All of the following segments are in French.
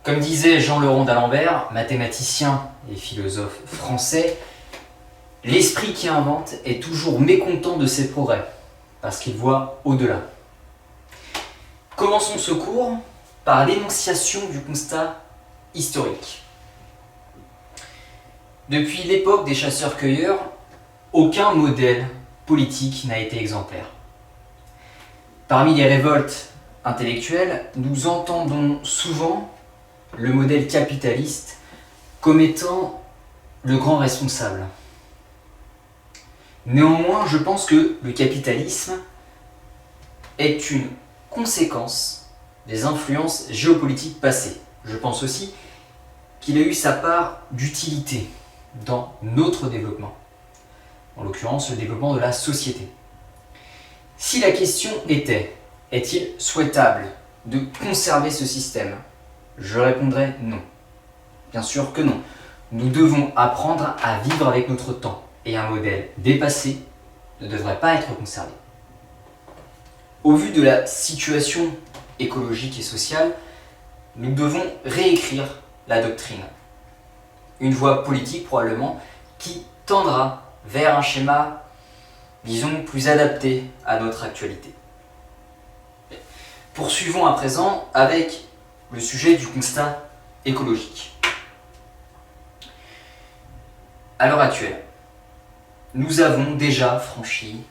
Comme disait Jean-Laurent d'Alembert, mathématicien et philosophe français, l'esprit qui invente est toujours mécontent de ses progrès, parce qu'il voit au-delà. Commençons ce cours par l'énonciation du constat historique. Depuis l'époque des chasseurs-cueilleurs, aucun modèle politique n'a été exemplaire. Parmi les révoltes intellectuelles, nous entendons souvent le modèle capitaliste comme étant le grand responsable. Néanmoins, je pense que le capitalisme est une conséquence des influences géopolitiques passées. Je pense aussi qu'il a eu sa part d'utilité dans notre développement, en l'occurrence le développement de la société. Si la question était, est-il souhaitable de conserver ce système ? Je répondrais non. Bien sûr que non. Nous devons apprendre à vivre avec notre temps, et un modèle dépassé ne devrait pas être conservé. Au vu de la situation écologique et sociale, nous devons réécrire la doctrine. Une voie politique probablement qui tendra vers un schéma, disons, plus adapté à notre actualité. Poursuivons à présent avec le sujet du constat écologique. À l'heure actuelle, nous avons déjà franchi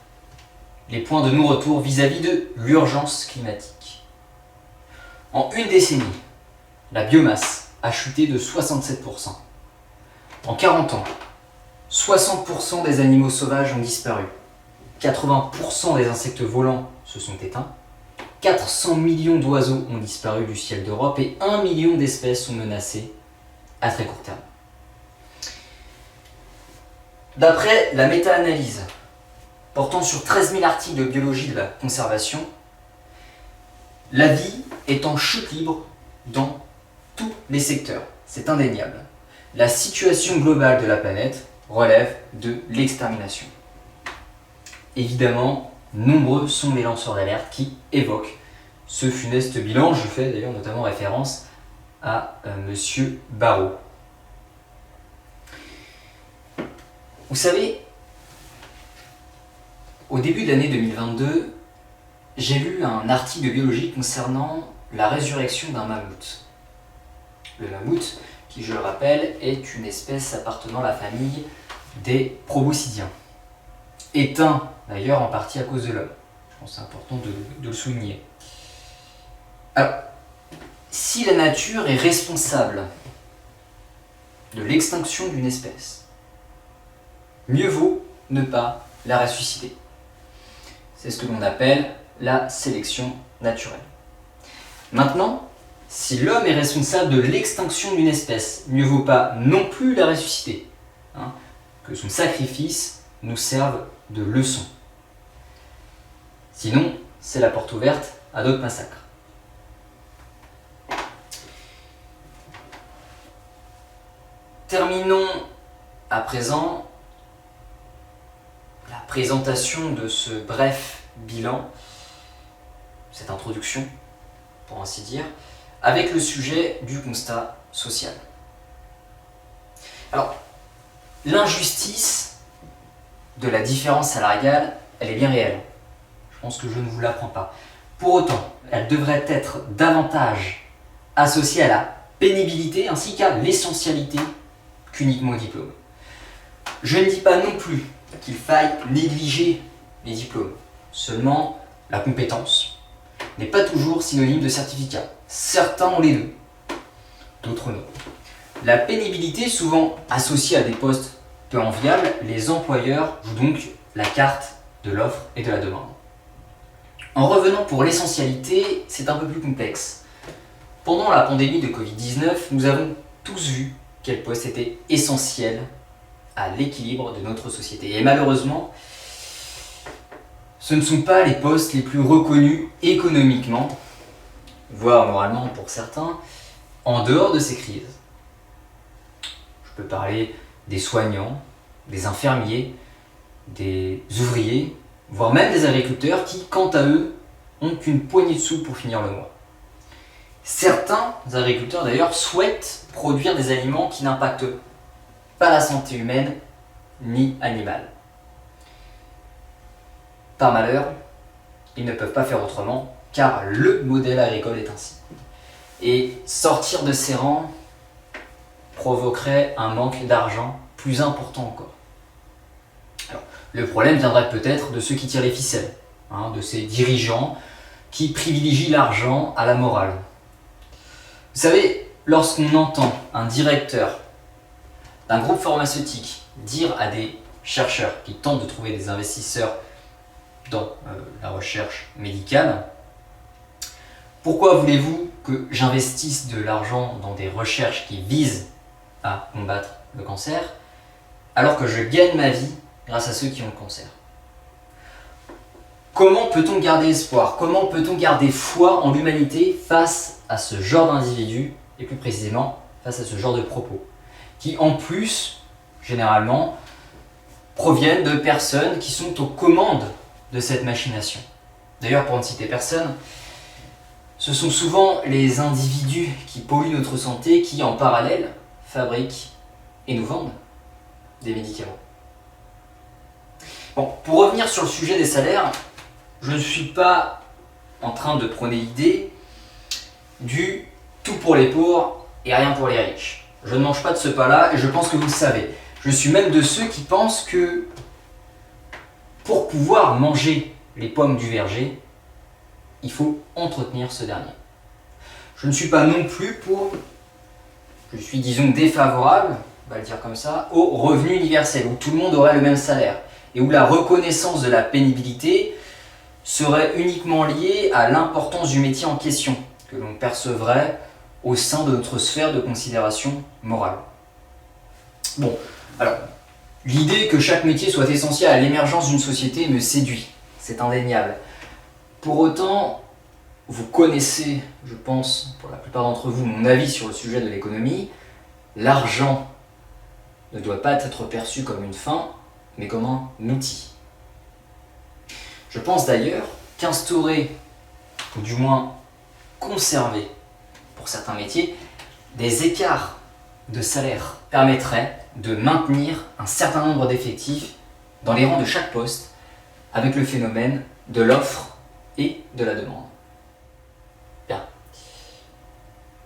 les points de non-retour vis-à-vis de l'urgence climatique. En une décennie, la biomasse a chuté de 67%. En 40 ans, 60% des animaux sauvages ont disparu. 80% des insectes volants se sont éteints. 400 millions d'oiseaux ont disparu du ciel d'Europe et 1 million d'espèces sont menacées à très court terme. D'après la méta-analyse portant sur 13 000 articles de biologie de la conservation, la vie est en chute libre dans tous les secteurs. C'est indéniable. La situation globale de la planète relève de l'extermination. Évidemment, nombreux sont les lanceurs d'alerte qui évoquent ce funeste bilan. Je fais d'ailleurs notamment référence à Monsieur Barrault. Vous savez, au début de l'année 2022, j'ai lu un article de biologie concernant la résurrection d'un mammouth. Le mammouth, qui je le rappelle, est une espèce appartenant à la famille des proboscidiens. Éteint d'ailleurs en partie à cause de l'homme. Je pense que c'est important de le souligner. Alors, si la nature est responsable de l'extinction d'une espèce, mieux vaut ne pas la ressusciter. C'est ce que l'on appelle la sélection naturelle. Maintenant, si l'homme est responsable de l'extinction d'une espèce, mieux vaut pas non plus la ressusciter. Que son sacrifice nous serve de leçon. Sinon, c'est la porte ouverte à d'autres massacres. Terminons à présent la présentation de ce bref bilan, cette introduction, pour ainsi dire, avec le sujet du constat social. Alors, l'injustice de la différence salariale, elle est bien réelle. Je pense que je ne vous l'apprends pas. Pour autant, elle devrait être davantage associée à la pénibilité ainsi qu'à l'essentialité qu'uniquement au diplôme. Je ne dis pas non plus qu'il faille négliger les diplômes. Seulement, la compétence n'est pas toujours synonyme de certificat. Certains ont les deux, d'autres non. La pénibilité, souvent associée à des postes peu enviables, les employeurs jouent donc la carte de l'offre et de la demande. En revenant pour l'essentialité, c'est un peu plus complexe. Pendant la pandémie de Covid-19, nous avons tous vu quel poste était essentiel à l'équilibre de notre société. Et malheureusement, ce ne sont pas les postes les plus reconnus économiquement, voire moralement pour certains, en dehors de ces crises. Je peux parler des soignants, des infirmiers, des ouvriers, voire même des agriculteurs qui, quant à eux, ont qu'une poignée de sous pour finir le mois. Certains agriculteurs d'ailleurs souhaitent produire des aliments qui n'impactent pas la santé humaine ni animale. Par malheur, ils ne peuvent pas faire autrement car le modèle agricole est ainsi. Et sortir de ces rangs provoquerait un manque d'argent plus important encore. Alors, le problème viendrait peut-être de ceux qui tirent les ficelles, de ces dirigeants qui privilégient l'argent à la morale. Vous savez, lorsqu'on entend un directeur d'un groupe pharmaceutique dire à des chercheurs qui tentent de trouver des investisseurs dans la recherche médicale, pourquoi voulez-vous que j'investisse de l'argent dans des recherches qui visent à combattre le cancer alors que je gagne ma vie grâce à ceux qui ont le cancer? Comment peut-on garder espoir? Comment peut-on garder foi en l'humanité face à ce genre d'individus, et plus précisément face à ce genre de propos, qui en plus, généralement, proviennent de personnes qui sont aux commandes de cette machination? D'ailleurs, pour ne citer personne, ce sont souvent les individus qui polluent notre santé qui, en parallèle, fabriquent et nous vendent des médicaments. Bon, pour revenir sur le sujet des salaires, je ne suis pas en train de prôner l'idée du tout pour les pauvres et rien pour les riches. Je ne mange pas de ce pain-là et je pense que vous le savez. Je suis même de ceux qui pensent que pour pouvoir manger les pommes du verger, il faut entretenir ce dernier. Je ne suis pas non plus je suis disons défavorable, on va le dire comme ça, au revenu universel, où tout le monde aurait le même salaire, et où la reconnaissance de la pénibilité serait uniquement liée à l'importance du métier en question, que l'on percevrait au sein de notre sphère de considération morale. Bon, alors, l'idée que chaque métier soit essentiel à l'émergence d'une société me séduit, c'est indéniable. Pour autant, vous connaissez, je pense, pour la plupart d'entre vous, mon avis sur le sujet de l'économie. L'argent ne doit pas être perçu comme une fin, mais comme un outil. Je pense d'ailleurs qu'instaurer, ou du moins conserver, pour certains métiers, des écarts de salaire permettrait de maintenir un certain nombre d'effectifs dans les rangs de chaque poste, avec le phénomène de l'offre et de la demande. Bien.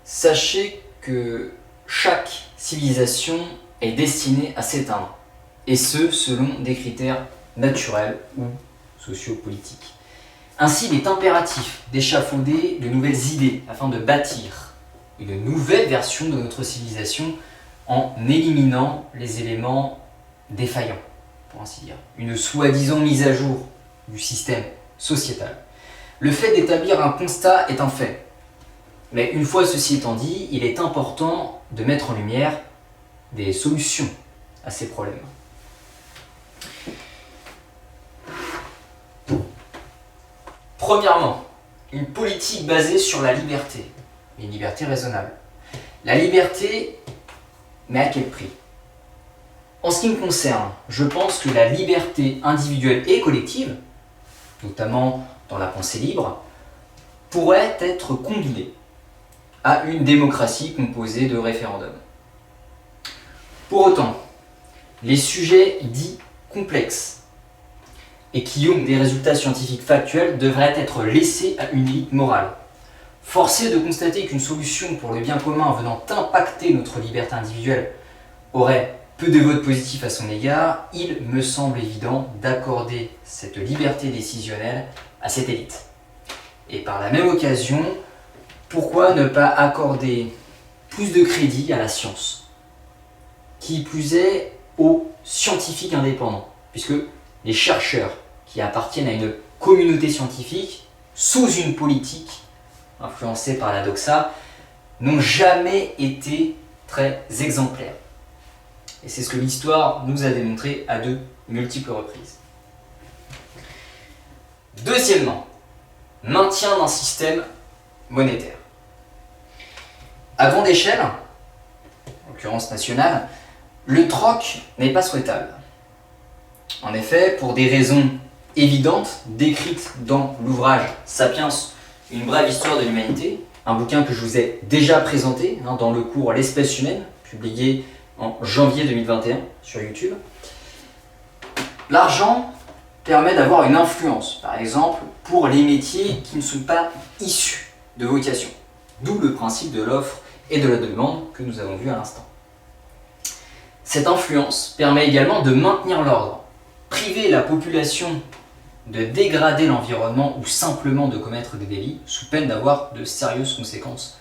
Sachez que chaque civilisation est destinée à s'éteindre, et ce selon des critères naturels ou sociopolitiques. Ainsi, il est impératif d'échafauder de nouvelles idées afin de bâtir une nouvelle version de notre civilisation en éliminant les éléments défaillants, pour ainsi dire. Une soi-disant mise à jour du système sociétal. Le fait d'établir un constat est un fait. Mais une fois ceci étant dit, il est important de mettre en lumière des solutions à ces problèmes. Premièrement, une politique basée sur la liberté, une liberté raisonnable. La liberté, mais à quel prix? En ce qui me concerne, je pense que la liberté individuelle et collective, notamment dans la pensée libre, pourrait être combinée à une démocratie composée de référendums. Pour autant, les sujets dits complexes et qui ont des résultats scientifiques factuels devraient être laissés à une élite morale. Forcé de constater qu'une solution pour le bien commun venant impacter notre liberté individuelle aurait peu de votes positifs à son égard, il me semble évident d'accorder cette liberté décisionnelle à cette élite. Et par la même occasion, pourquoi ne pas accorder plus de crédit à la science? Qui plus est aux scientifiques indépendants, puisque les chercheurs qui appartiennent à une communauté scientifique, sous une politique influencés par la doxa, n'ont jamais été très exemplaires. Et c'est ce que l'histoire nous a démontré à de multiples reprises. Deuxièmement, maintien d'un système monétaire. À grande échelle, en l'occurrence nationale, le troc n'est pas souhaitable. En effet, pour des raisons évidentes, décrites dans l'ouvrage Sapiens, une brève histoire de l'humanité, un bouquin que je vous ai déjà présenté dans le cours L'espèce humaine, publié en janvier 2021 sur YouTube. L'argent permet d'avoir une influence, par exemple, pour les métiers qui ne sont pas issus de vocation. D'où le principe de l'offre et de la demande que nous avons vu à l'instant. Cette influence permet également de maintenir l'ordre. Priver la population de dégrader l'environnement ou simplement de commettre des délits sous peine d'avoir de sérieuses conséquences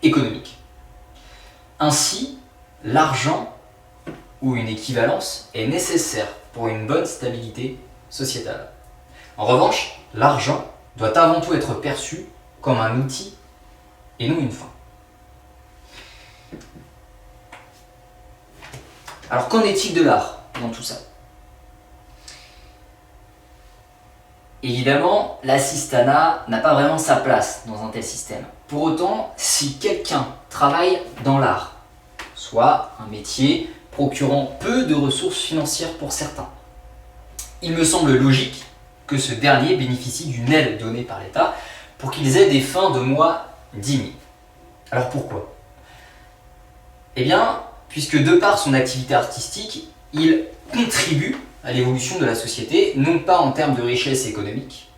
économiques. Ainsi, l'argent ou une équivalence est nécessaire pour une bonne stabilité sociétale. En revanche, l'argent doit avant tout être perçu comme un outil et non une fin. Alors qu'en est-il de l'art dans tout ça ? Évidemment, l'assistanat n'a pas vraiment sa place dans un tel système. Pour autant, si quelqu'un travaille dans l'art, soit un métier procurant peu de ressources financières pour certains, il me semble logique que ce dernier bénéficie d'une aide donnée par l'État pour qu'ils aient des fins de mois dignes. Alors pourquoi ? Eh bien, puisque de par son activité artistique, il contribue à l'évolution de la société, non pas en termes de richesse économique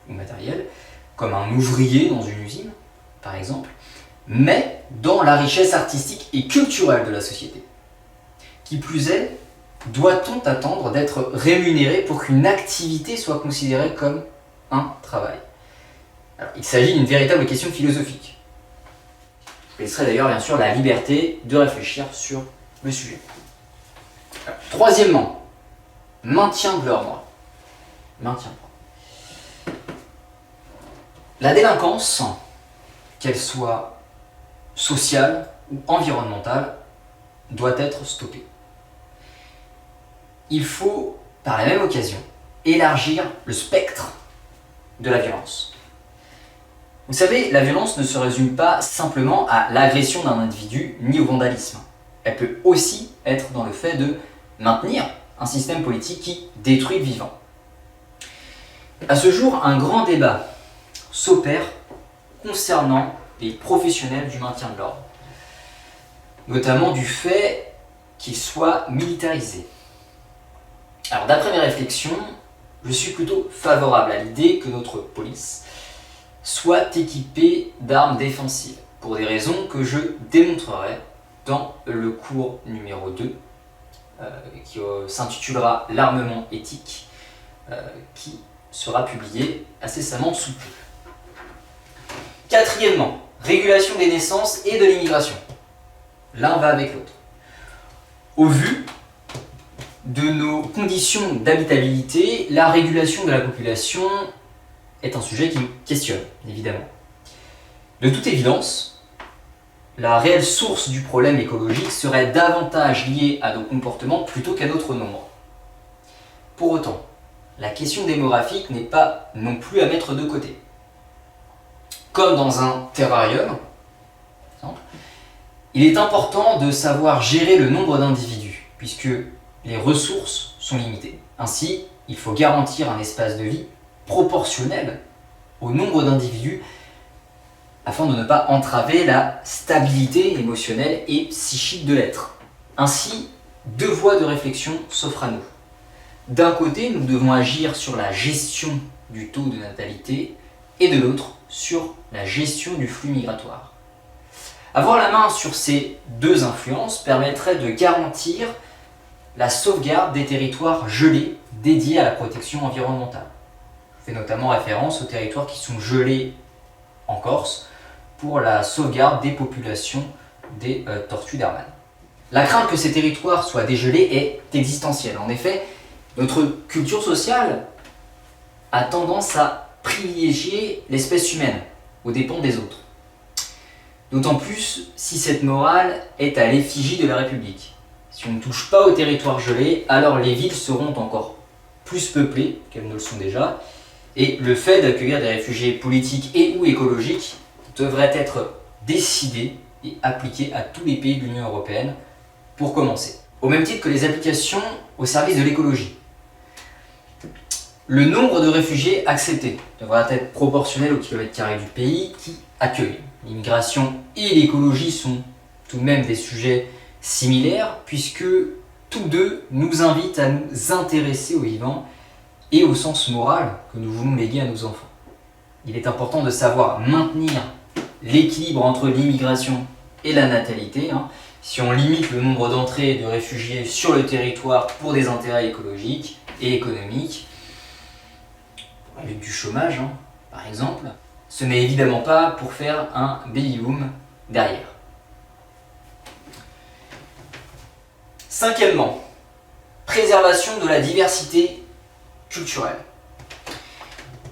ou matérielle, comme un ouvrier dans une usine, par exemple, mais dans la richesse artistique et culturelle de la société. Qui plus est, doit-on attendre d'être rémunéré pour qu'une activité soit considérée comme un travail ? Alors, il s'agit d'une véritable question philosophique. Je laisserai d'ailleurs bien sûr la liberté de réfléchir sur le sujet. Alors, troisièmement, maintien de l'ordre. La délinquance, qu'elle soit sociale ou environnementale, doit être stoppée. Il faut, par la même occasion, élargir le spectre de la violence. Vous savez, la violence ne se résume pas simplement à l'agression d'un individu ni au vandalisme. Elle peut aussi être dans le fait de maintenir un système politique qui détruit le vivant. À ce jour, un grand débat s'opère concernant les professionnels du maintien de l'ordre, notamment du fait qu'ils soient militarisés. Alors d'après mes réflexions, je suis plutôt favorable à l'idée que notre police soit équipée d'armes défensives, pour des raisons que je démontrerai dans le cours numéro 2, qui s'intitulera L'armement éthique, qui sera publié incessamment sous peu. Quatrièmement, régulation des naissances et de l'immigration. L'un va avec l'autre. Au vu de nos conditions d'habitabilité, la régulation de la population est un sujet qui me questionne, évidemment. De toute évidence, la réelle source du problème écologique serait davantage liée à nos comportements plutôt qu'à notre nombre. Pour autant, la question démographique n'est pas non plus à mettre de côté. Comme dans un terrarium, par exemple, il est important de savoir gérer le nombre d'individus, puisque les ressources sont limitées. Ainsi, il faut garantir un espace de vie proportionnel au nombre d'individus afin de ne pas entraver la stabilité émotionnelle et psychique de l'être. Ainsi, deux voies de réflexion s'offrent à nous. D'un côté, nous devons agir sur la gestion du taux de natalité et de l'autre, sur la gestion du flux migratoire. Avoir la main sur ces deux influences permettrait de garantir la sauvegarde des territoires gelés dédiés à la protection environnementale. Je fais notamment référence aux territoires qui sont gelés en Corse pour la sauvegarde des populations des tortues d'Hermann. La crainte que ces territoires soient dégelés est existentielle. En effet, notre culture sociale a tendance à privilégier l'espèce humaine aux dépens des autres. D'autant plus si cette morale est à l'effigie de la République. Si on ne touche pas aux territoires gelés, alors les villes seront encore plus peuplées qu'elles ne le sont déjà, et le fait d'accueillir des réfugiés politiques et ou écologiques devrait être décidé et appliqué à tous les pays de l'Union européenne, pour commencer. Au même titre que les applications au service de l'écologie. Le nombre de réfugiés acceptés devra être proportionnel au kilomètre carré du pays qui accueille. L'immigration et l'écologie sont tout de même des sujets similaires puisque tous deux nous invitent à nous intéresser au vivant et au sens moral que nous voulons léguer à nos enfants. Il est important de savoir maintenir l'équilibre entre l'immigration et la natalité. Si on limite le nombre d'entrées de réfugiés sur le territoire pour des intérêts écologiques et économiques, avec du chômage par exemple, ce n'est évidemment pas pour faire un baby-boom derrière. Cinquièmement, préservation de la diversité culturelle.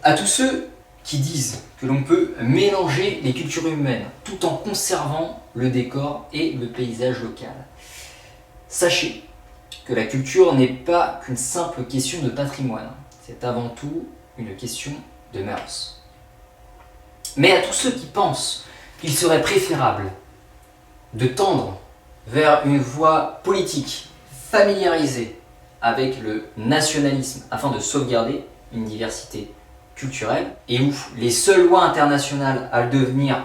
À tous ceux qui disent que l'on peut mélanger les cultures humaines tout en conservant le décor et le paysage local, sachez que la culture n'est pas qu'une simple question de patrimoine, c'est avant tout une question de mœurs. Mais à tous ceux qui pensent qu'il serait préférable de tendre vers une voie politique familiarisée avec le nationalisme afin de sauvegarder une diversité culturelle et où les seules lois internationales à le devenir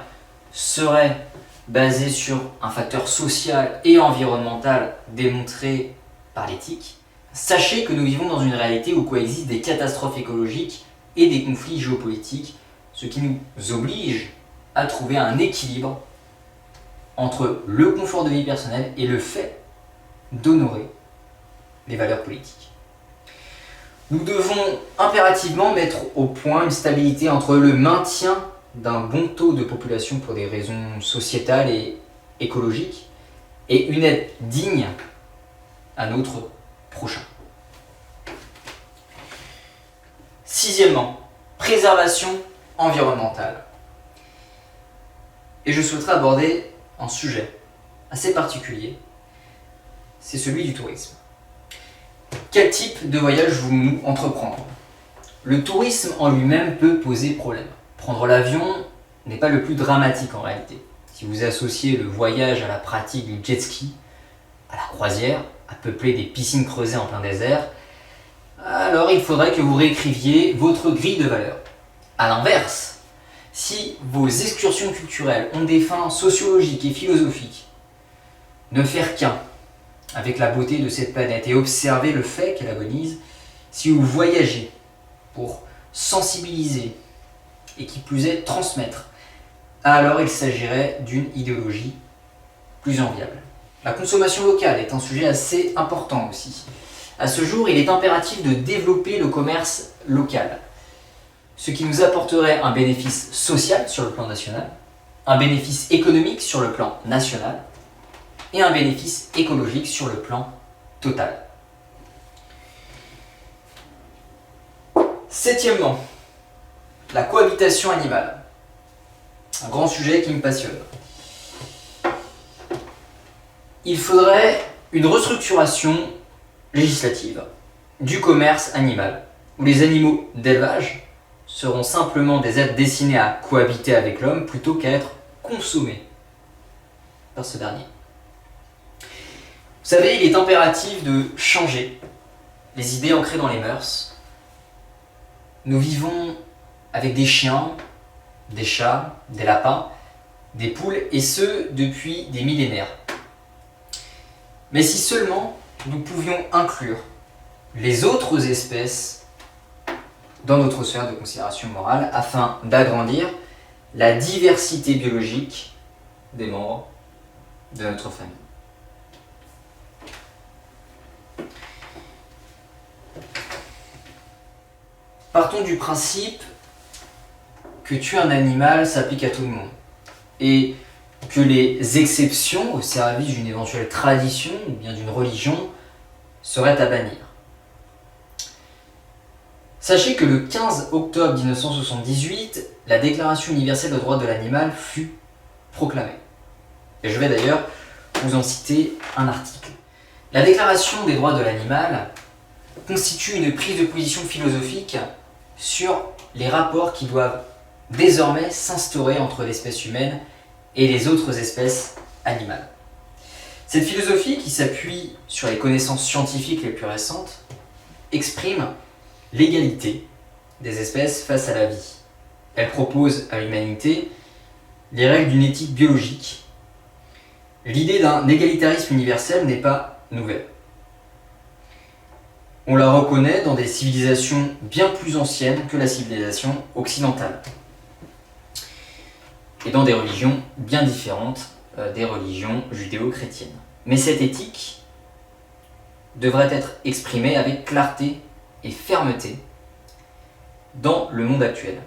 seraient basées sur un facteur social et environnemental démontré par l'éthique, sachez que nous vivons dans une réalité où coexistent des catastrophes écologiques et des conflits géopolitiques, ce qui nous oblige à trouver un équilibre entre le confort de vie personnel et le fait d'honorer les valeurs politiques. Nous devons impérativement mettre au point une stabilité entre le maintien d'un bon taux de population pour des raisons sociétales et écologiques et une aide digne à notre prochain. Sixièmement, préservation environnementale. Et je souhaiterais aborder un sujet assez particulier, c'est celui du tourisme. Quel type de voyage voulons-nous entreprendre ? Le tourisme en lui-même peut poser problème. Prendre l'avion n'est pas le plus dramatique en réalité. Si vous associez le voyage à la pratique du jet ski, à la croisière, à peupler des piscines creusées en plein désert, alors il faudrait que vous réécriviez votre grille de valeurs. A l'inverse, si vos excursions culturelles ont des fins sociologiques et philosophiques, ne faire qu'un avec la beauté de cette planète et observer le fait qu'elle agonise, si vous voyagez pour sensibiliser et qui plus est transmettre, alors il s'agirait d'une idéologie plus enviable. La consommation locale est un sujet assez important aussi. À ce jour, il est impératif de développer le commerce local, ce qui nous apporterait un bénéfice social sur le plan national, un bénéfice économique sur le plan national et un bénéfice écologique sur le plan total. Septièmement, la cohabitation animale. Un grand sujet qui me passionne. Il faudrait une restructuration législative du commerce animal, où les animaux d'élevage seront simplement des êtres destinés à cohabiter avec l'homme plutôt qu'à être consommés par ce dernier. Vous savez, il est impératif de changer les idées ancrées dans les mœurs. Nous vivons avec des chiens, des chats, des lapins, des poules, et ce depuis des millénaires. Mais si seulement nous pouvions inclure les autres espèces dans notre sphère de considération morale afin d'agrandir la diversité biologique des membres de notre famille. Partons du principe que tuer un animal s'applique à tout le monde et que les exceptions au service d'une éventuelle tradition ou bien d'une religion seraient à bannir. Sachez que le 15 octobre 1978, la Déclaration universelle des droits de l'animal fut proclamée. Et je vais d'ailleurs vous en citer un article. La Déclaration des droits de l'animal constitue une prise de position philosophique sur les rapports qui doivent désormais s'instaurer entre l'espèce humaine et les autres espèces animales. Cette philosophie, qui s'appuie sur les connaissances scientifiques les plus récentes, exprime l'égalité des espèces face à la vie. Elle propose à l'humanité les règles d'une éthique biologique. L'idée d'un égalitarisme universel n'est pas nouvelle. On la reconnaît dans des civilisations bien plus anciennes que la civilisation occidentale et dans des religions bien différentes des religions judéo-chrétiennes. Mais cette éthique devrait être exprimée avec clarté et fermeté dans le monde actuel,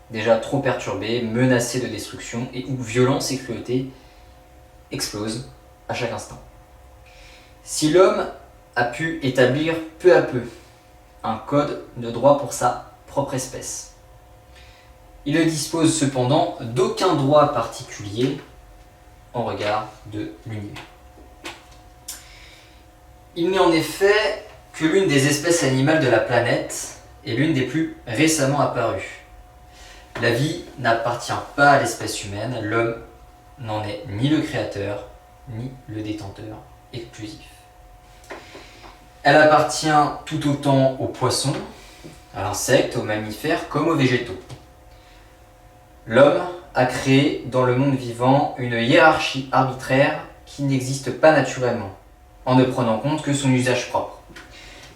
déjà trop perturbé, menacé de destruction et où violence et cruauté explosent à chaque instant. Si l'homme a pu établir peu à peu un code de droit pour sa propre espèce, il ne dispose cependant d'aucun droit particulier en regard de l'univers. Il n'est en effet que l'une des espèces animales de la planète et l'une des plus récemment apparues. La vie n'appartient pas à l'espèce humaine, l'homme n'en est ni le créateur, ni le détenteur exclusif. Elle appartient tout autant aux poissons, à l'insecte, aux mammifères comme aux végétaux. L'homme a créé dans le monde vivant une hiérarchie arbitraire qui n'existe pas naturellement, en ne prenant compte que son usage propre.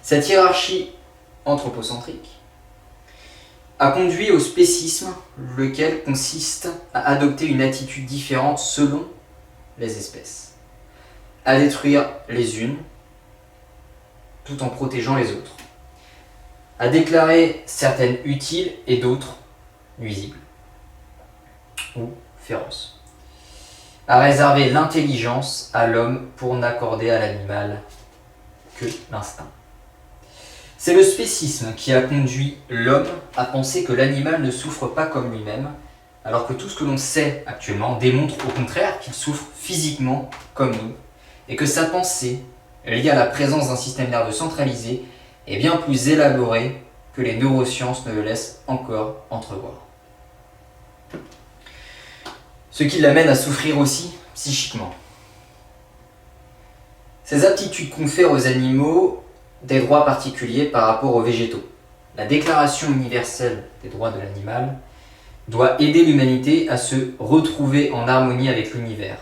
Cette hiérarchie anthropocentrique a conduit au spécisme, lequel consiste à adopter une attitude différente selon les espèces, à détruire les unes tout en protégeant les autres, à déclarer certaines utiles et d'autres nuisibles ou féroces, à réserver l'intelligence à l'homme pour n'accorder à l'animal que l'instinct. C'est le spécisme qui a conduit l'homme à penser que l'animal ne souffre pas comme lui-même, alors que tout ce que l'on sait actuellement démontre au contraire qu'il souffre physiquement comme nous, et que sa pensée, liée à la présence d'un système nerveux centralisé, est bien plus élaborée que les neurosciences ne le laissent encore entrevoir. Ce qui l'amène à souffrir aussi psychiquement. Ces aptitudes confèrent aux animaux des droits particuliers par rapport aux végétaux. La Déclaration universelle des droits de l'animal doit aider l'humanité à se retrouver en harmonie avec l'univers.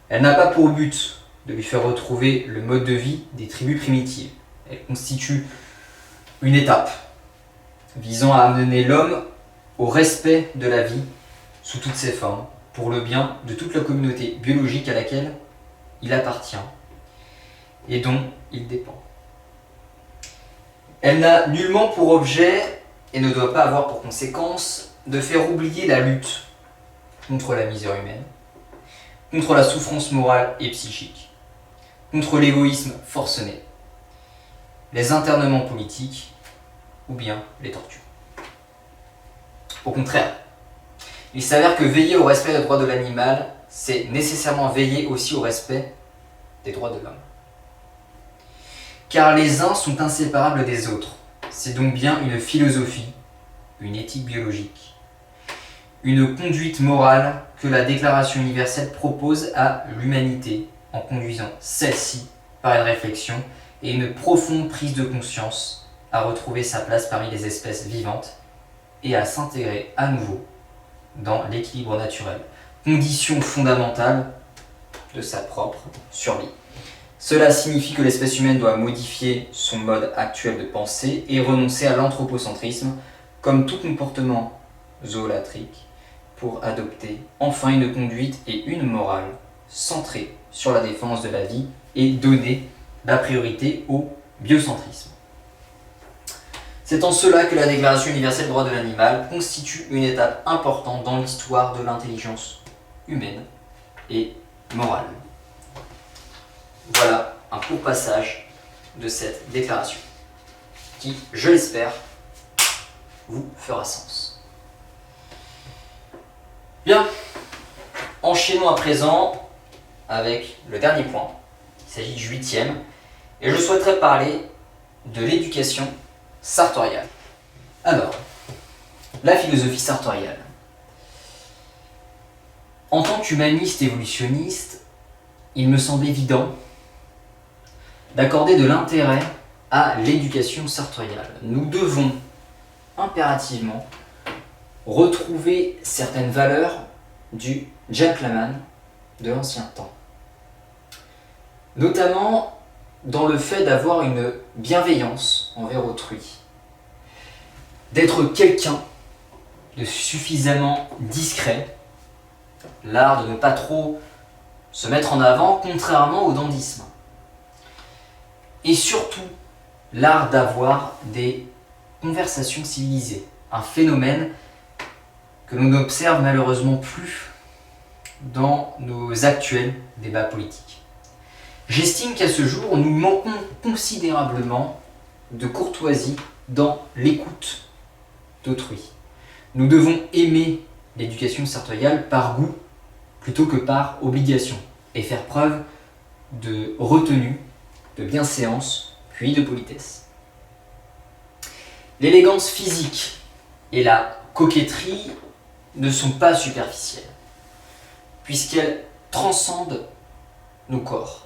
Elle n'a pas pour but de lui faire retrouver le mode de vie des tribus primitives. Elle constitue une étape visant à amener l'homme au respect de la vie sous toutes ses formes, pour le bien de toute la communauté biologique à laquelle il appartient et dont il dépend. Elle n'a nullement pour objet, et ne doit pas avoir pour conséquence, de faire oublier la lutte contre la misère humaine, contre la souffrance morale et psychique, contre l'égoïsme forcené, les internements politiques ou bien les tortures. Au contraire, il s'avère que veiller au respect des droits de l'animal, c'est nécessairement veiller aussi au respect des droits de l'homme. Car les uns sont inséparables des autres. C'est donc bien une philosophie, une éthique biologique, une conduite morale que la Déclaration universelle propose à l'humanité en conduisant celle-ci par une réflexion et une profonde prise de conscience à retrouver sa place parmi les espèces vivantes et à s'intégrer à nouveau dans l'équilibre naturel, condition fondamentale de sa propre survie. Cela signifie que l'espèce humaine doit modifier son mode actuel de pensée et renoncer à l'anthropocentrisme comme tout comportement zoolatrique pour adopter enfin une conduite et une morale centrée sur la défense de la vie et donner la priorité au biocentrisme. C'est en cela que la Déclaration universelle des droits de l'animal constitue une étape importante dans l'histoire de l'intelligence humaine et morale. Voilà un court passage de cette déclaration qui, je l'espère, vous fera sens. Bien, enchaînons à présent avec le dernier point. Il s'agit du 8e et je souhaiterais parler de l'éducation sartoriale. Alors, la philosophie sartoriale. En tant qu'humaniste évolutionniste, il me semble évident d'accorder de l'intérêt à l'éducation sartoriale. Nous devons impérativement retrouver certaines valeurs du gentleman de l'ancien temps. Notamment dans le fait d'avoir une bienveillance envers autrui, d'être quelqu'un de suffisamment discret, l'art de ne pas trop se mettre en avant, contrairement au dandysme. Et surtout, l'art d'avoir des conversations civilisées, un phénomène que l'on n'observe malheureusement plus dans nos actuels débats politiques. J'estime qu'à ce jour, nous manquons considérablement de courtoisie dans l'écoute d'autrui. Nous devons aimer l'éducation sartoriale par goût plutôt que par obligation et faire preuve de retenue, de bienséance, puis de politesse. L'élégance physique et la coquetterie ne sont pas superficielles, puisqu'elles transcendent nos corps.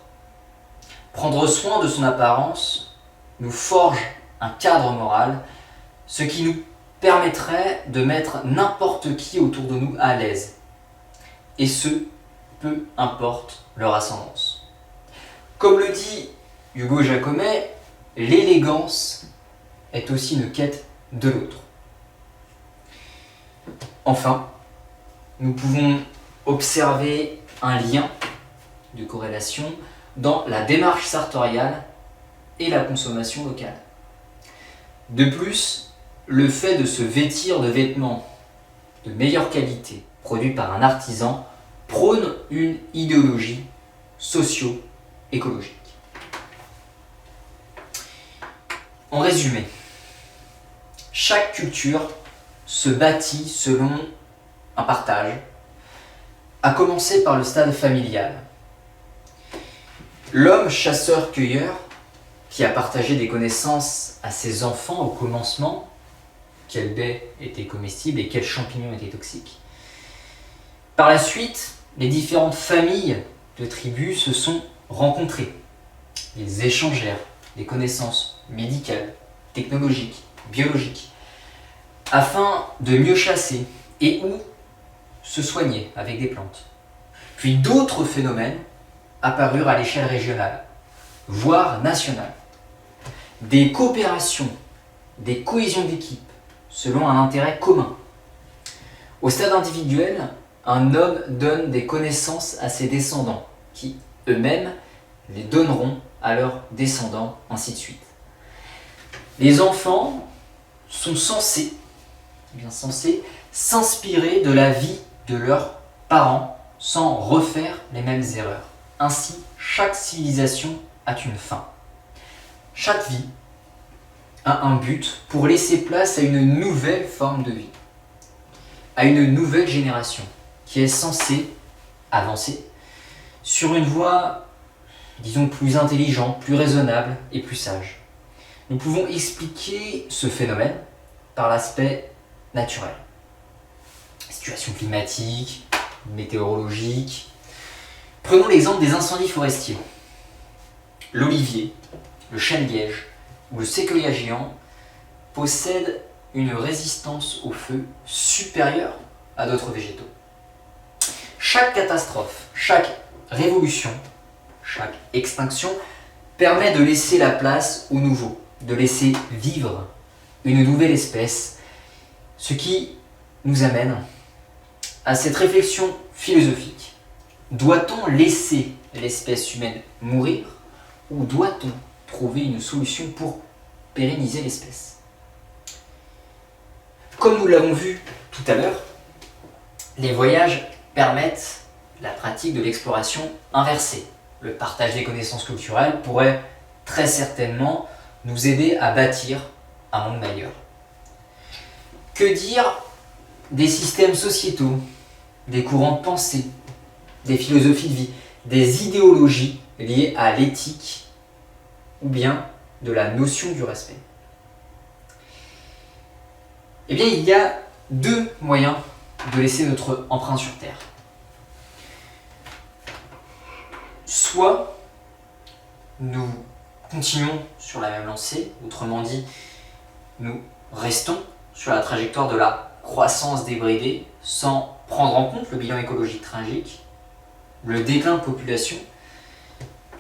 Prendre soin de son apparence nous forge un cadre moral, ce qui nous permettrait de mettre n'importe qui autour de nous à l'aise, et ce, peu importe leur ascendance. Comme le dit Hugo Jacomet, l'élégance est aussi une quête de l'autre. Enfin, nous pouvons observer un lien de corrélation dans la démarche sartoriale et la consommation locale. De plus, le fait de se vêtir de vêtements de meilleure qualité, produits par un artisan, prône une idéologie socio-écologique. En résumé, chaque culture se bâtit selon un partage, à commencer par le stade familial. L'homme chasseur-cueilleur, qui a partagé des connaissances à ses enfants au commencement, quelle baie était comestible et quels champignons étaient toxiques. Par la suite, les différentes familles de tribus se sont rencontrées. Ils échangèrent des connaissances médicales, technologiques, biologiques, afin de mieux chasser et ou se soigner avec des plantes. Puis d'autres phénomènes apparurent à l'échelle régionale, voire nationale. Des coopérations, des cohésions d'équipe, selon un intérêt commun. Au stade individuel, un homme donne des connaissances à ses descendants, qui eux-mêmes les donneront à leurs descendants, ainsi de suite. Les enfants sont censés s'inspirer de la vie de leurs parents sans refaire les mêmes erreurs. Ainsi, chaque civilisation a une fin. Chaque vie a un but pour laisser place à une nouvelle forme de vie, à une nouvelle génération qui est censée avancer sur une voie, disons, plus intelligente, plus raisonnable et plus sage. Nous pouvons expliquer ce phénomène par l'aspect naturel. Situation climatique, météorologique. Prenons l'exemple des incendies forestiers. L'olivier, le chêne-liège ou le séquoia géant possèdent une résistance au feu supérieure à d'autres végétaux. Chaque catastrophe, chaque révolution, chaque extinction permet de laisser la place au nouveau, de laisser vivre une nouvelle espèce, ce qui nous amène à cette réflexion philosophique. Doit-on laisser l'espèce humaine mourir ou doit-on trouver une solution pour pérenniser l'espèce? Comme nous l'avons vu tout à l'heure, les voyages permettent la pratique de l'exploration inversée. Le partage des connaissances culturelles pourrait très certainement nous aider à bâtir un monde meilleur. Que dire des systèmes sociétaux, des courants de pensée, des philosophies de vie, des idéologies liées à l'éthique ou bien de la notion du respect? Eh bien, il y a deux moyens de laisser notre empreinte sur Terre. Soit nous continuons sur la même lancée, autrement dit, nous restons sur la trajectoire de la croissance débridée sans prendre en compte le bilan écologique tragique, le déclin de population,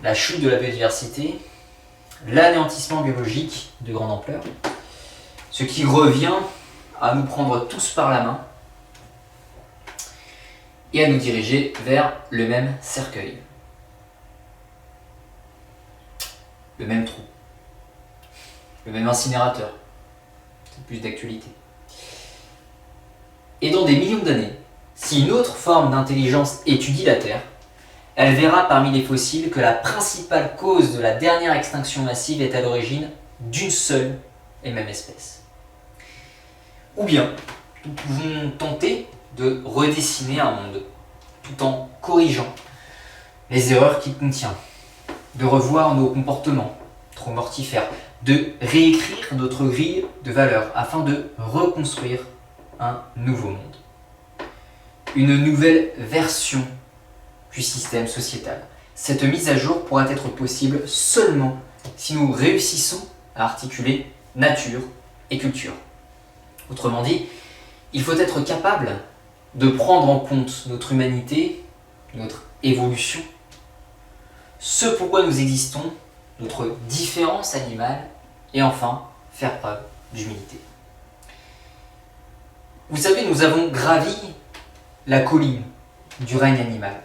la chute de la biodiversité, l'anéantissement biologique de grande ampleur, ce qui revient à nous prendre tous par la main et à nous diriger vers le même cercueil, le même trou, le même incinérateur. C'est plus d'actualité. Et dans des millions d'années, si une autre forme d'intelligence étudie la Terre, elle verra parmi les fossiles que la principale cause de la dernière extinction massive est à l'origine d'une seule et même espèce. Ou bien, nous pouvons tenter de redessiner un monde tout en corrigeant les erreurs qu'il contient, de revoir nos comportements trop mortifères, de réécrire notre grille de valeurs afin de reconstruire un nouveau monde. Une nouvelle version du système sociétal. Cette mise à jour pourra être possible seulement si nous réussissons à articuler nature et culture. Autrement dit, il faut être capable de prendre en compte notre humanité, notre évolution, ce pourquoi nous existons, notre différence animale, et enfin, faire preuve d'humilité. Vous savez, nous avons gravi la colline du règne animal.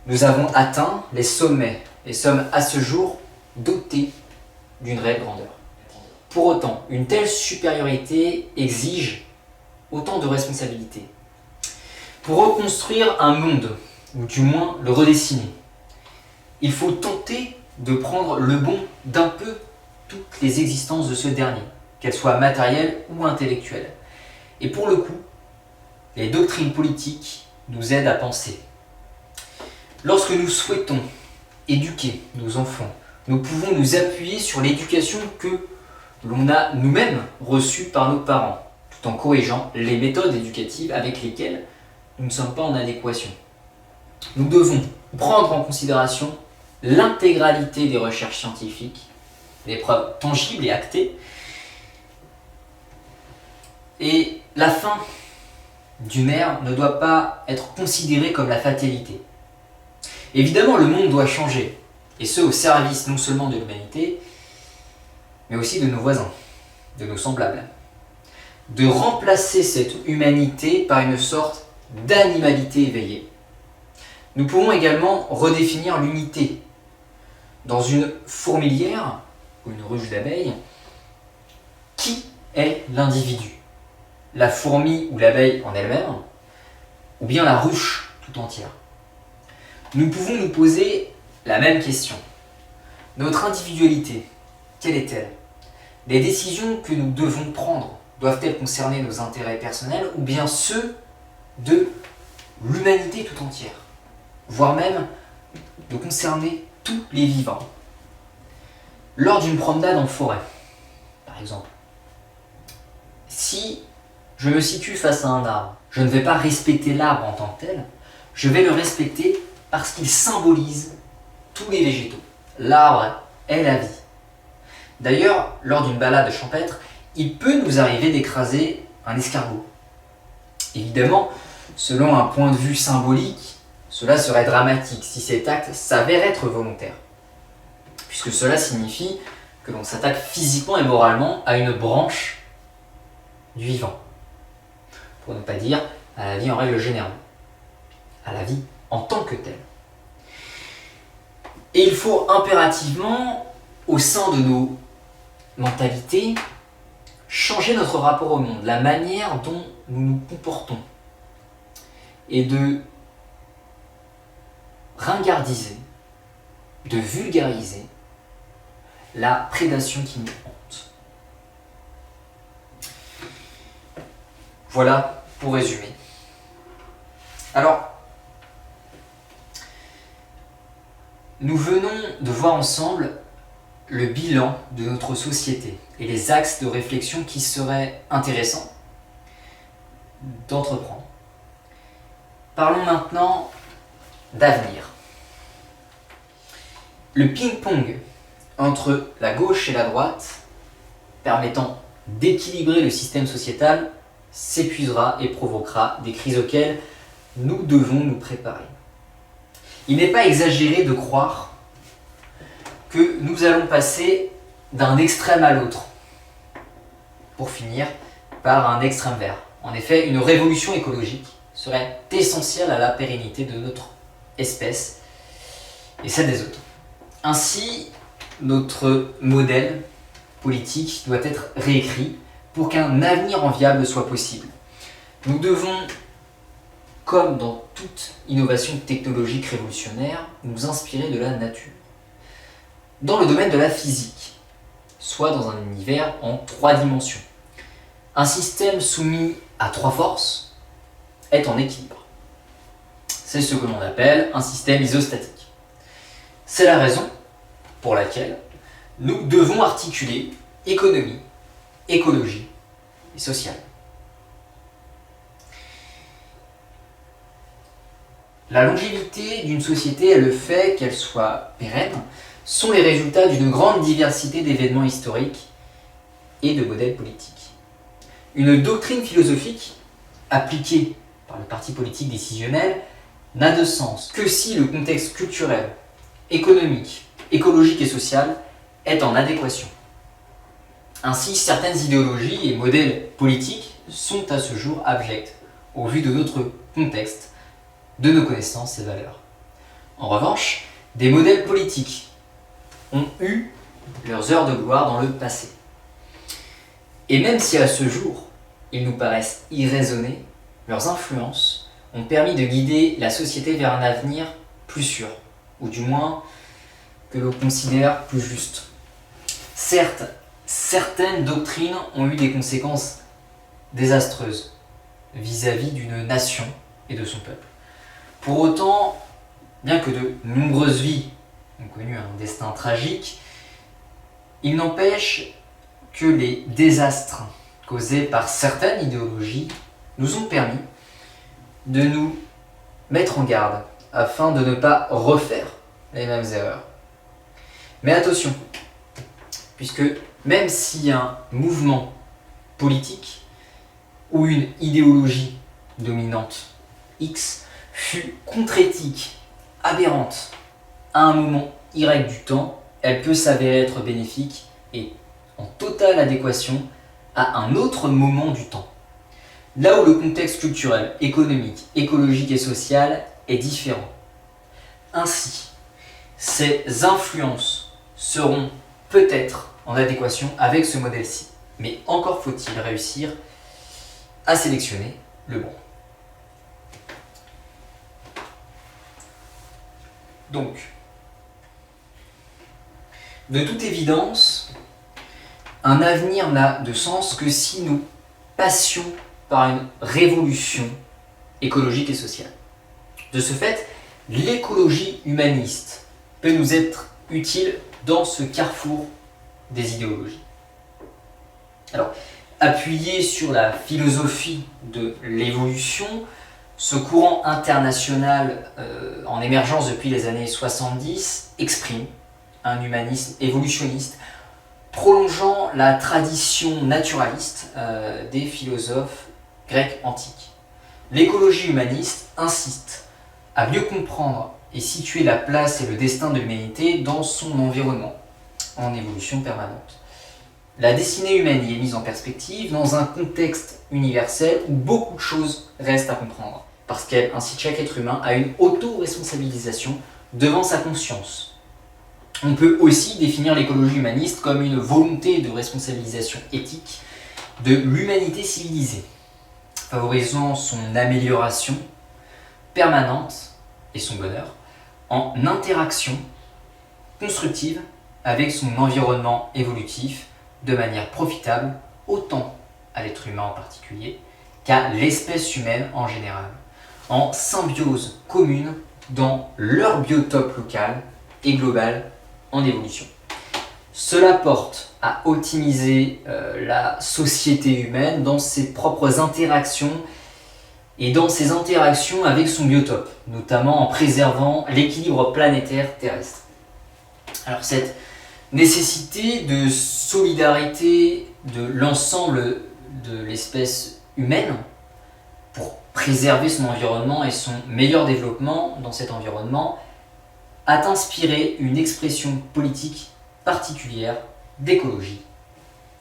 Nous avons atteint les sommets et sommes à ce jour dotés d'une réelle grandeur. Pour autant, une telle supériorité exige autant de responsabilités. Pour reconstruire un monde, ou du moins le redessiner, il faut tenter de prendre le bon d'un peu toutes les existences de ce dernier, qu'elles soient matérielles ou intellectuelles. Et pour le coup, les doctrines politiques nous aident à penser. Lorsque nous souhaitons éduquer nos enfants, nous pouvons nous appuyer sur l'éducation que l'on a nous-mêmes reçue par nos parents, tout en corrigeant les méthodes éducatives avec lesquelles nous ne sommes pas en adéquation. Nous devons prendre en considération l'intégralité des recherches scientifiques, des preuves tangibles et actées, et la fin d'une ère ne doit pas être considérée comme la fatalité. Évidemment, le monde doit changer, et ce au service non seulement de l'humanité, mais aussi de nos voisins, de nos semblables. De remplacer cette humanité par une sorte d'animalité éveillée. Nous pouvons également redéfinir l'unité. Dans une fourmilière ou une ruche d'abeilles, qui est l'individu? La fourmi ou l'abeille en elle-même, ou bien la ruche tout entière? Nous pouvons nous poser la même question. Notre individualité, quelle est-elle? Les décisions que nous devons prendre doivent-elles concerner nos intérêts personnels ou bien ceux de l'humanité tout entière, voire même de concerner tous les vivants? Lors d'une promenade en forêt, par exemple, si je me situe face à un arbre, je ne vais pas respecter l'arbre en tant que tel, je vais le respecter parce qu'il symbolise tous les végétaux. L'arbre est la vie. D'ailleurs, lors d'une balade champêtre, il peut nous arriver d'écraser un escargot. Évidemment, selon un point de vue symbolique, cela serait dramatique si cet acte s'avère être volontaire, puisque cela signifie que l'on s'attaque physiquement et moralement à une branche du vivant, pour ne pas dire à la vie en règle générale, à la vie en tant que telle. Et il faut impérativement, au sein de nos mentalités, changer notre rapport au monde, la manière dont nous nous comportons, et de ringardiser, de vulgariser la prédation qui nous hante. Voilà pour résumer. Alors, nous venons de voir ensemble le bilan de notre société et les axes de réflexion qui seraient intéressants d'entreprendre. Parlons maintenant d'avenir. Le ping-pong entre la gauche et la droite, permettant d'équilibrer le système sociétal, s'épuisera et provoquera des crises auxquelles nous devons nous préparer. Il n'est pas exagéré de croire que nous allons passer d'un extrême à l'autre, pour finir par un extrême vert. En effet, une révolution écologique serait essentielle à la pérennité de notre espèce et celle des autres. Ainsi, notre modèle politique doit être réécrit pour qu'un avenir enviable soit possible. Nous devons, comme dans toute innovation technologique révolutionnaire, nous inspirer de la nature. Dans le domaine de la physique, soit dans un univers en 3 dimensions, un système soumis à 3 forces est en équilibre. C'est ce que l'on appelle un système isostatique. C'est la raison pour laquelle nous devons articuler économie, écologie et social. La longévité d'une société et le fait qu'elle soit pérenne sont les résultats d'une grande diversité d'événements historiques et de modèles politiques. Une doctrine philosophique appliquée par le parti politique décisionnel n'a de sens que si le contexte culturel, économique, écologique et social est en adéquation. Ainsi, certaines idéologies et modèles politiques sont à ce jour abjects au vu de notre contexte, de nos connaissances et valeurs. En revanche, des modèles politiques ont eu leurs heures de gloire dans le passé. Et même si à ce jour, ils nous paraissent irraisonnés, leurs influences ont permis de guider la société vers un avenir plus sûr, ou du moins que l'on considère plus juste. Certes, certaines doctrines ont eu des conséquences désastreuses vis-à-vis d'une nation et de son peuple. Pour autant, bien que de nombreuses vies ont connu un destin tragique, il n'empêche que les désastres causés par certaines idéologies nous ont permis de nous mettre en garde afin de ne pas refaire les mêmes erreurs. Mais attention, puisque même si un mouvement politique ou une idéologie dominante X fut contre-éthique, aberrante, à un moment Y du temps, elle peut s'avérer être bénéfique et en totale adéquation à un autre moment du temps. Là où le contexte culturel, économique, écologique et social est différent. Ainsi, ces influences seront peut-être en adéquation avec ce modèle-ci. Mais encore faut-il réussir à sélectionner le bon. Donc, de toute évidence, un avenir n'a de sens que si nous passions par une révolution écologique et sociale. De ce fait, l'écologie humaniste peut nous être utile dans ce carrefour des idéologies. Alors, appuyé sur la philosophie de l'évolution, ce courant international en émergence depuis les années 70 exprime un humanisme évolutionniste prolongeant la tradition naturaliste des philosophes grecs antiques. L'écologie humaniste insiste à mieux comprendre et situer la place et le destin de l'humanité dans son environnement, en évolution permanente. La destinée humaine y est mise en perspective dans un contexte universel où beaucoup de choses restent à comprendre, parce qu'elle incite chaque être humain à une auto-responsabilisation devant sa conscience. On peut aussi définir l'écologie humaniste comme une volonté de responsabilisation éthique de l'humanité civilisée, favorisant son amélioration permanente et son bonheur en interaction constructive avec son environnement évolutif de manière profitable autant à l'être humain en particulier qu'à l'espèce humaine en général, en symbiose commune dans leur biotope local et global en évolution. Cela porte à optimiser la société humaine dans ses propres interactions et dans ses interactions avec son biotope, notamment en préservant l'équilibre planétaire terrestre. Alors cette Nécessité de solidarité de l'ensemble de l'espèce humaine pour préserver son environnement et son meilleur développement dans cet environnement a inspiré une expression politique particulière d'écologie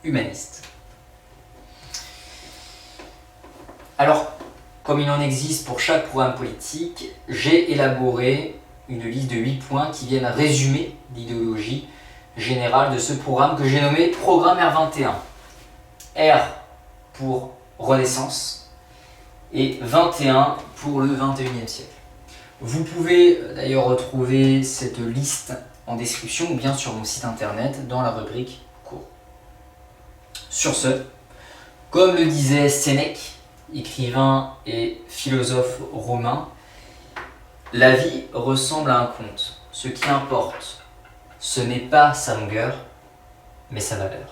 humaniste. Alors, comme il en existe pour chaque programme politique, j'ai élaboré une liste de 8 points qui viennent résumer l'idéologie générale de ce programme que j'ai nommé Programme R21. R pour Renaissance et 21 pour le 21e siècle. Vous pouvez d'ailleurs retrouver cette liste en description ou bien sur mon site internet dans la rubrique cours. Sur ce, comme le disait Sénèque, écrivain et philosophe romain, la vie ressemble à un conte. Ce qui importe, ce n'est pas sa longueur, mais sa valeur.